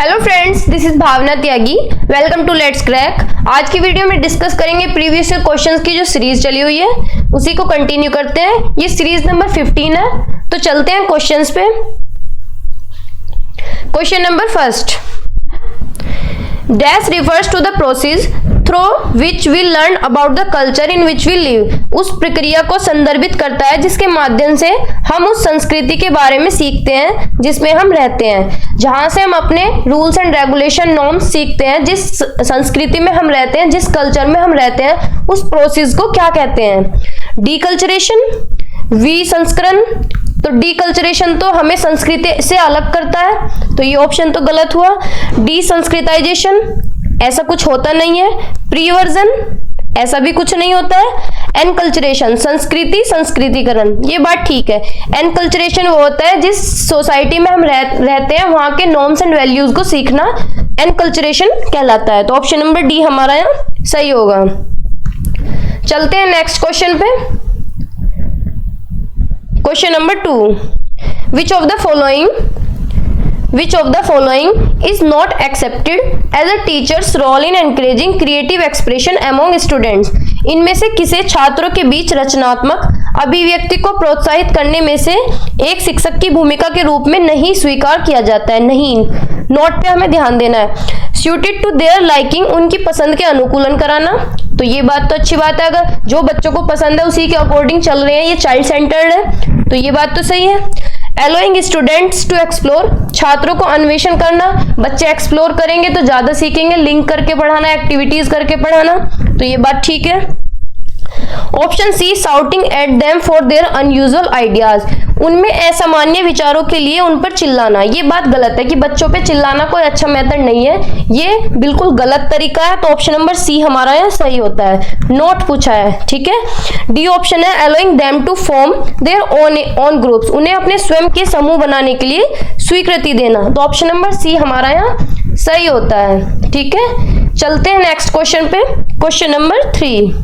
Hello friends, this is Bhavna Tyagi. Welcome to let's crack. आज की video में डिस्कस करेंगे प्रीवियस ईयर क्वेश्चंस की जो सीरीज चली हुई है उसी को कंटिन्यू करते हैं। ये सीरीज नंबर 15 है, तो चलते हैं क्वेश्चंस पे। Question number first, dash refers to the process through which we learn about the culture in which we live. उस प्रक्रिया को संदर्भित करता है जिसके माध्यम से हम उस संस्कृति के बारे में सीखते हैं जिसमें हम रहते हैं। जहां से हम अपने रूल्स एंड रेगुलेशन नॉर्म्स सीखते हैं, जिस संस्कृति में हम रहते हैं, जिस कल्चर में हम रहते हैं, उस प्रोसेस को क्या कहते हैं? डीकल्चरेशन, विसंस्करण। तो डीकल्चरेशन तो हमें संस्कृति से अलग करता है, तो ये ऑप्शन तो गलत हुआ। डीसंस्कृताइजेशन, ऐसा कुछ होता नहीं है। प्रीवर्जन, ऐसा भी कुछ नहीं होता है। एनकल्चरेशन, संस्कृति संस्कृतिकरण, ये बात ठीक है। एनकल्चरेशन वो होता है जिस सोसाइटी में हम रहते हैं वहां के नॉर्म्स एंड वैल्यूज को सीखना एनकल्चरेशन कहलाता है। तो ऑप्शन नंबर डी हमारा यहाँ सही होगा। चलते हैं नेक्स्ट क्वेश्चन पे। Question number 2, which of the following is not accepted as a teacher's role in encouraging creative expression among students. इनमें से किसे छात्रों के बीच रचनात्मक अभिव्यक्ति को प्रोत्साहित करने में से एक शिक्षक की भूमिका के रूप में नहीं स्वीकार किया जाता है? नहीं, नोट पे हमें ध्यान देना है। Suited to their liking, उनकी पसंद के अनुकूलन कराना, तो ये बात तो अच्छी बात है। अगर जो बच्चों को पसंद है उसी के अकॉर्डिंग चल रहे हैं, ये चाइल्ड सेंटर्ड है, तो ये बात तो सही है। Allowing students to explore, छात्रों को अन्वेषण करना, बच्चे एक्सप्लोर करेंगे तो ज्यादा सीखेंगे। लिंक करके पढ़ाना, एक्टिविटीज करके पढ़ाना, तो ये बात ठीक है। Option C, shouting at them for their unusual ideas, उनमें असामान्य विचारों के लिए उन पर चिल्लाना, ये बात गलत है कि बच्चों पे चिल्लाना कोई अच्छा मेथड नहीं है, ये बिल्कुल गलत तरीका है। तो ऑप्शन नंबर सी हमारा यहाँ सही होता है। नोट पूछा है, ठीक है। डी ऑप्शन है, allowing them to form their own groups, उन्हें अपने स्वयं के समूह बनाने के लिए स्वीकृति देना, तो ऑप्शन नंबर सी हमारा यहाँ सही होता है, ठीक है। चलते हैं नेक्स्ट क्वेश्चन पे। Question number 3,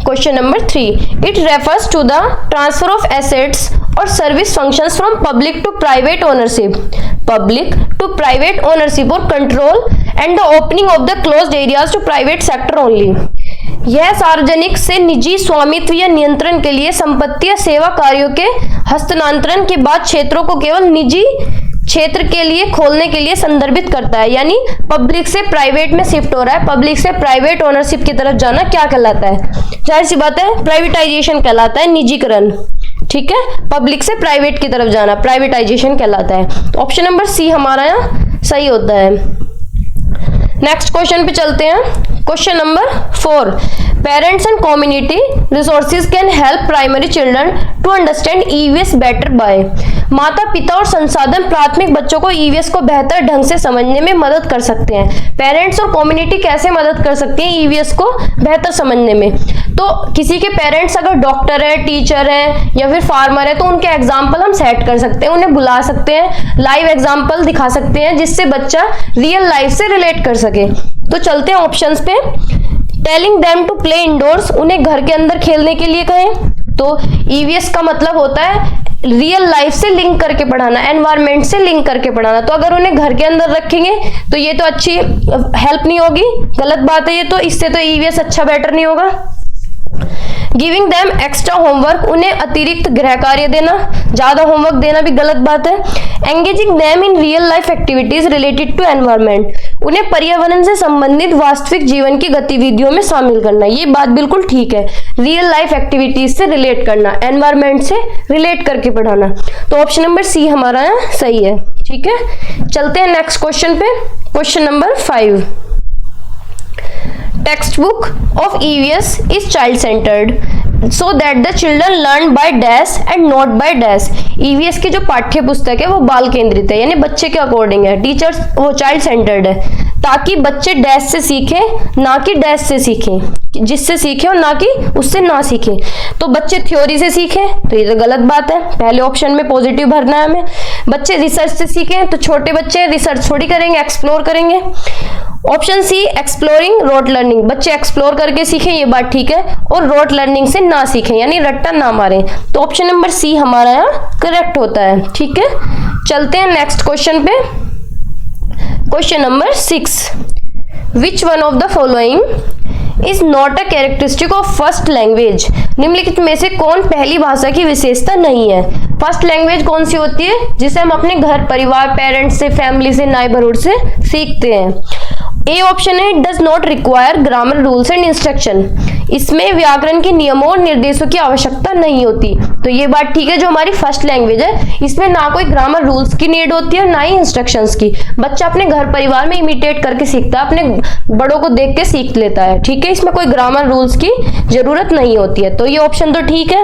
Question number 3. It refers to the transfer of assets or service functions from public to private ownership. Public to private ownership or control and the opening of the closed areas to private sector only. यह सार्वजनिक से निजी स्वामित्व या नियंत्रण के लिए संपत्ति या सेवा कार्यों के हस्तांतरण के बाद क्षेत्रों को केवल निजी क्षेत्र के लिए खोलने के लिए संदर्भित करता है। यानी पब्लिक से प्राइवेट में शिफ्ट हो रहा है, पब्लिक से प्राइवेट ओनरशिप की तरफ जाना क्या कहलाता है? जाहिर सी बात है, प्राइवेटाइजेशन कहलाता है, निजीकरण, ठीक है। पब्लिक से प्राइवेट की तरफ जाना प्राइवेटाइजेशन कहलाता है। तो ऑप्शन नंबर सी हमारा यहाँ सही होता है। नेक्स्ट क्वेश्चन पे चलते हैं। Question number 4, parents and community resources can help primary children to understand EVS better by. माता पिता और संसाधन प्राथमिक बच्चों को ईवीएस को बेहतर ढंग से समझने में मदद कर सकते हैं। पेरेंट्स और कम्युनिटी कैसे मदद कर सकते हैं ईवीएस को बेहतर समझने में? तो किसी के पेरेंट्स अगर डॉक्टर है, टीचर है या फिर फार्मर है, तो उनके एग्जाम्पल हम सेट कर सकते हैं, उन्हें बुला सकते हैं, लाइव एग्जाम्पल दिखा सकते हैं जिससे बच्चा रियल लाइफ से रिलेट कर सके। तो चलते हैं ऑप्शंस पे। Telling them to play indoors, उन्हें घर के अंदर खेलने के लिए कहें, तो ईवीएस का मतलब होता है रियल लाइफ से लिंक करके पढ़ाना, एनवायरनमेंट से लिंक करके पढ़ाना। तो अगर उन्हें घर के अंदर रखेंगे तो ये तो अच्छी हेल्प नहीं होगी, गलत बात है ये तो, इससे तो ईवीएस अच्छा बेटर नहीं होगा। गिविंग देम एक्स्ट्रा होमवर्क, उन्हें अतिरिक्त गृह कार्य देना, ज्यादा होमवर्क देना भी गलत बात है। Engaging them in real life activities related to environment, उन्हें पर्यावरण से संबंधित वास्तविक जीवन की गतिविधियों में शामिल करना, ये बात बिल्कुल ठीक है। रियल लाइफ एक्टिविटीज से रिलेट करना, एनवायरनमेंट से रिलेट करके पढ़ाना, तो ऑप्शन नंबर सी हमारा सही है, ठीक है। चलते हैं नेक्स्ट क्वेश्चन पे। Question number 5, textbook of EVS is child centered so that the children learn by dash and not by dash। EVS की जो पाठ्य पुस्तक है वो बाल केंद्रित है, यानी बच्चे के अकॉर्डिंग है। टीचर्स वो चाइल्ड सेंटर्ड है, ताकि बच्चे डैश से सीखें ना कि डैश से सीखें, जिससे सीखें और ना कि उससे ना सीखें। तो बच्चे थ्योरी से सीखें तो ये तो गलत बात है, पहले ऑप्शन में पॉजिटिव भरना है हमें। बच्चे रिसर्च से सीखें तो छोटे बच्चे रिसर्च थोड़ी करेंगे, एक्सप्लोर करेंगे। Option C, exploring rote learning, बच्चे एक्सप्लोर करके सीखें, ये बात ठीक है, और रोट लर्निंग से ना सीखें, यानी रट्टा ना मारें। तो ऑप्शन नंबर सी हमारा यहाँ करेक्ट होता है, ठीक है। चलते हैं नेक्स्ट क्वेश्चन पे। Question number 6, which one of the following is not a characteristic of first language? निम्नलिखित में से कौन पहली भाषा की विशेषता नहीं है? फर्स्ट लैंग्वेज कौन सी होती है? जिसे हम अपने घर परिवार, पेरेंट्स से, फैमिली से, नाइबरहुड से सीखते हैं। ए ऑप्शन है, it does not require grammar rules and instruction. इसमें व्याकरण के नियमों और निर्देशों की आवश्यकता नहीं होती। तो ये बात ठीक है, जो हमारी फर्स्ट लैंग्वेज है इसमें ना कोई ग्रामर रूल्स की नीड होती है और ना ही इंस्ट्रक्शंस की। बच्चा अपने घर परिवार में इमिटेट करके सीखता है, अपने बड़ों को देख के सीख लेता है। ठीक है, इसमें कोई ग्रामर रूल्स की जरूरत नहीं होती है। तो ये ऑप्शन तो ठीक है।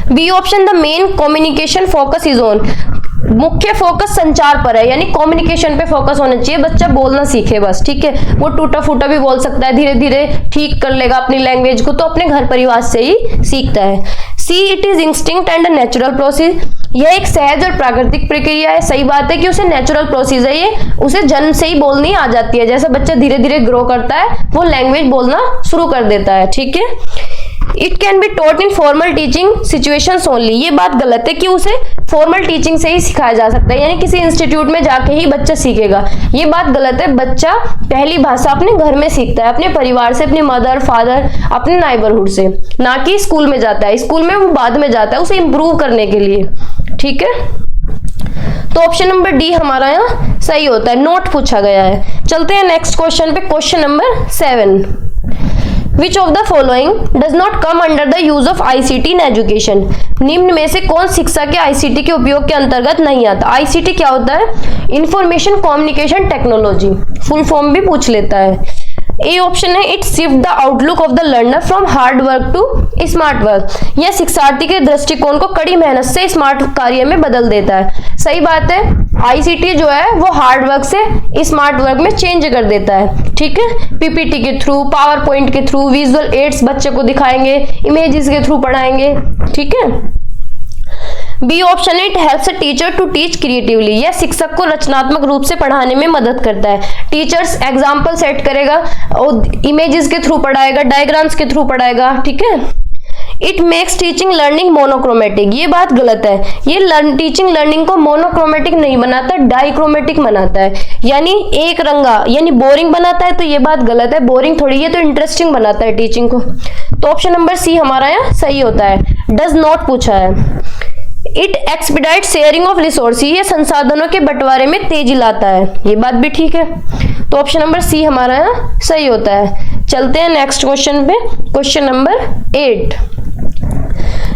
B option, the main communication focus is on. मुख्य फोकस संचार पर है, यानी कम्युनिकेशन पे फोकस होना चाहिए, बच्चा बोलना सीखे बस। ठीक है, वो टूटा फूटा भी बोल सकता है, धीरे धीरे ठीक कर लेगा अपनी लैंग्वेज को, तो अपने घर परिवार से ही सीखता है। See, it is instinct and a natural process. यह एक सहज और प्राकृतिक प्रक्रिया है। सही बात है कि उसे नेचुरल प्रोसेस है, ये उसे जन्म से ही बोलनी आ जाती है। जैसे बच्चा धीरे धीरे ग्रो करता है वो लैंग्वेज बोलना शुरू कर देता है। ठीक है, it can be taught in formal teaching situations only. ये बात गलत है कि उसे फॉर्मल टीचिंग से ही सिखाया जा सकता है, यानी किसी इंस्टीट्यूट में जाके ही बच्चा सीखेगा। ये बात गलत है। बच्चा पहली भाषा अपने घर में सीखता है, अपने परिवार से, अपने मदर फादर, अपने नाइबरहुड से, ना कि स्कूल में जाता है। स्कूल में वो बाद में जाता है उसे इंप्रूव करने के लिए। ठीक है, तो ऑप्शन नंबर डी हमारा यहाँ सही होता है, नोट पूछा गया है। चलते हैं नेक्स्ट क्वेश्चन पे, question number 7, Which of the following does not come under the use of ICT in education? निम्न में से कौन शिक्षा के ICT के उपयोग के अंतर्गत नहीं आता? ICT क्या होता है? Information communication technology, full form भी पूछ लेता है। ए ऑप्शन है, it shift the outlook of the learner from hard work to smart work. यह शिक्षार्थी के दृष्टिकोण को कड़ी मेहनत से स्मार्ट कार्य में बदल देता है। सही बात है, आईसीटी जो है वो हार्ड वर्क से स्मार्ट वर्क में चेंज कर देता है। ठीक है, पीपीटी के थ्रू, पावर पॉइंट के थ्रू, विजुअल एड्स बच्चे को दिखाएंगे, इमेजेस के थ्रू पढ़ाएंगे। ठीक है, B option, it helps a teacher to teach creatively. यह शिक्षक को रचनात्मक रूप से पढ़ाने में मदद करता है। टीचर्स एग्जाम्पल सेट करेगा और इमेजेस के थ्रू पढ़ाएगा, डायग्राम्स के थ्रू पढ़ाएगा। ठीक है, it makes teaching learning monochromatic. ये बात गलत है, ये टीचिंग लर्निंग को मोनोक्रोमेटिक नहीं बनाता, डाइक्रोमेटिक बनाता है, यानी एक रंगा, यानी बोरिंग बनाता है। तो ये बात गलत है, बोरिंग थोड़ी, ये तो इंटरेस्टिंग बनाता है टीचिंग को। तो ऑप्शन नंबर सी हमारा यहाँ सही होता है। डज नॉट पूछा है। It expedite sharing of resource, ये संसाधनों के बंटवारे में तेजी लाता है। ये बात भी ठीक है, तो ऑप्शन नंबर सी हमारा यहाँ सही होता है। चलते हैं नेक्स्ट क्वेश्चन पे, question number 8।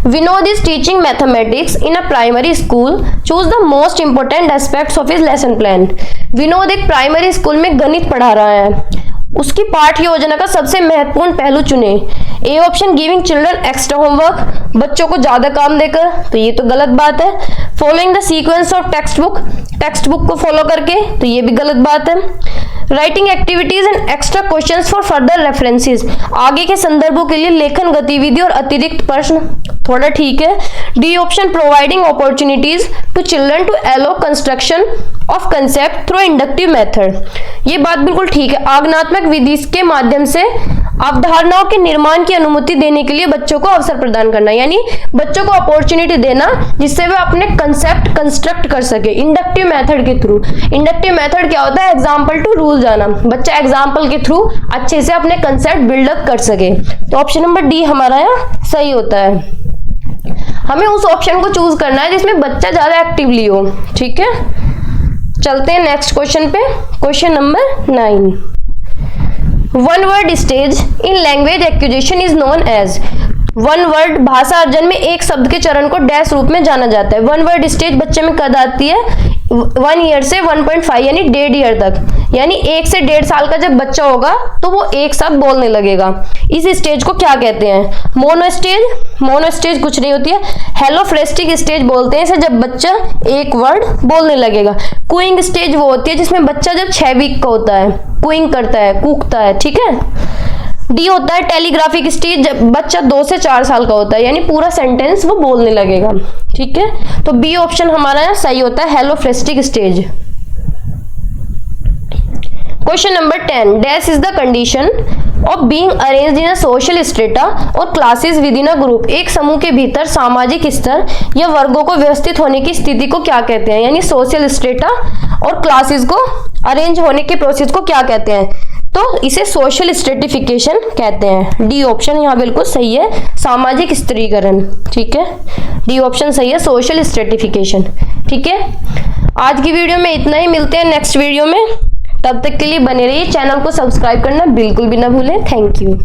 Vinod is teaching mathematics in a primary school. Choose the most important aspects of his lesson plan. Vinod एक प्राइमरी स्कूल में गणित पढ़ा रहा है, उसकी पाठ्य योजना का सबसे महत्वपूर्ण पहलू चुने। A option, giving children extra homework, बच्चों को ज्यादा काम देकर, तो ये तो गलत बात है। Following the sequence of text book को फॉलो करके, तो ये भी गलत बात है। Writing activities and extra questions for further references, आगे के संदर्भों के लिए लेखन गतिविधि और अतिरिक्त प्रश्न, थोड़ा ठीक है। D option, providing opportunities to children to allow construction of concept through inductive method, ये बात बिल्कुल ठीक है। आज्ञानात्मक विधि के माध्यम से अवधारणाओं के निर्माण की अनुमति देने के लिए बच्चों को अवसर प्रदान करना, यानी बच्चों को अपॉर्चुनिटी देना जिससे वे अपने कंसेप्ट कंस्ट्रक्ट कर सके इंडक्टिव मेथड के थ्रू। इंडक्टिव मेथड क्या होता है? एग्जाम्पल टू रूल जाना, बच्चा एग्जाम्पल के थ्रू अच्छे से अपने कंसेप्ट बिल्डअप कर सके। तो ऑप्शन नंबर डी हमारा यहाँ सही होता है। हमें उस ऑप्शन को चूज करना है जिसमें बच्चा ज्यादा एक्टिवली हो। ठीक है, चलते हैं नेक्स्ट क्वेश्चन पे, question number 9। One word stage in language acquisition is known as. One word भाषा अर्जन में एक शब्द के चरण को डैश रूप में जाना जाता है। वन वर्ड स्टेज बच्चे में कब आती है? 1 ईयर से 1.5 यानी 1.5 ईयर तक, यानी 1 से 1.5 साल का जब बच्चा होगा तो वो एक साथ बोलने लगेगा। इस स्टेज को क्या कहते हैं? Mono stage. मोनो स्टेज कुछ नहीं होती है, हेलोफ्रेस्टिक स्टेज बोलते हैं इसे जब बच्चा एक वर्ड बोलने लगेगा। कूइंग स्टेज वो होती है जिसमें बच्चा जब 6 वीक का होता है, कूइंग करता है, कूकता है। ठीक है, डी होता है टेलीग्राफिक स्टेज, जब बच्चा 2 से 4 साल का होता है, यानी पूरा सेंटेंस वो बोलने लगेगा। ठीक है, तो बी ऑप्शन हमारा सही होता है, हेलोफ्रेस्टिक stage. Question number 10, dash is the condition of being arranged in a social strata or classes within a group. एक समूह के भीतर सामाजिक स्तर या वर्गों को व्यवस्थित होने की स्थिति को क्या कहते हैं? यानी सोशल स्ट्रेटा और क्लासेस को अरेंज होने के प्रोसेस को क्या कहते हैं? तो इसे सोशल स्ट्रेटिफिकेशन कहते हैं। डी ऑप्शन यहाँ बिल्कुल सही है, सामाजिक स्तरीकरण। ठीक है, डी ऑप्शन सही है, सोशल स्ट्रेटिफिकेशन। ठीक है, आज की वीडियो में इतना ही, मिलते हैं नेक्स्ट वीडियो में। तब तक के लिए बने रहिए, चैनल को सब्सक्राइब करना बिल्कुल भी ना भूलें। Thank you.